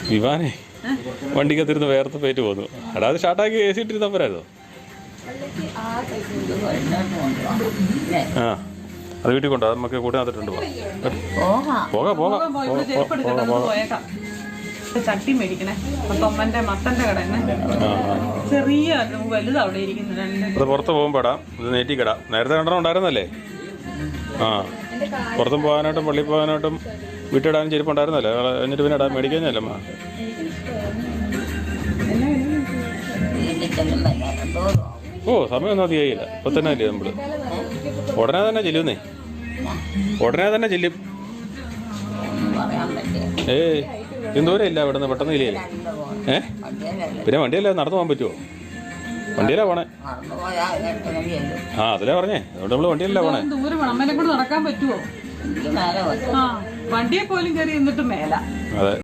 വിവാനെ വണ്ടിക്കകത്തിരുന്ന് വേർത്ത് പേറ്റ് പോന്നു. എടാ അത് ഷാർട്ടാക്കി AC ഇട്ടിരുന്ന പോരായിരുന്നോ? ആ അത് വീട്ടിൽ കൊണ്ടോ? അത് നമുക്ക് കൂട്ടിനകത്തിട്ടുണ്ട്. പോകാം പോകാം പോകാം. ചട്ടി മേടിക്കണേ. തൊമ്മന്റെ മത്തന്റെ കട ചെറിയ വലുത് അവിടെ ഇരിക്കുന്നത്. അത് പുറത്ത് പോകുമ്പോടാം, ഇത് നേറ്റിക്കിടാം. നേരത്തെ രണ്ടെണ്ണം ഉണ്ടായിരുന്നല്ലേ? ആ പുറത്തും പോകാനായിട്ടും പള്ളിയിൽ പോകാനായിട്ടും വീട്ടിടാനും ചെരുപ്പുണ്ടായിരുന്നല്ലേ? എന്നിട്ട് പിന്നെ ഇടാൻ മേടിക്കാഞ്ഞല്ലേ അമ്മ? ഓ സമയമൊന്നും അധികമായില്ല. ഇപ്പൊ തന്നെ അല്ലേ നമ്മള് ഉടനെ തന്നെ ചെല്ലുന്നേ. ഉടനെ തന്നെ ചെല്ലും. ഏയ് എന്തോരം ഇല്ല ഇവിടെ നിന്ന് പെട്ടെന്ന് ഇല്ലേ? പിന്നെ വണ്ടിയല്ലേ നടന്നു പോകാൻ പറ്റുമോ? വണ്ടിയല്ലേ പോണേ? ആ അതിലേ പറഞ്ഞേ. അതുകൊണ്ട് നമ്മള് വണ്ടിയല്ലേ പോണേ. ദൂരം അമ്മേനെ കൂടെ നടക്കാൻ പറ്റുമോ? വണ്ടിയെ പോലും കയറി എന്നിട്ട് മേല. അതെ.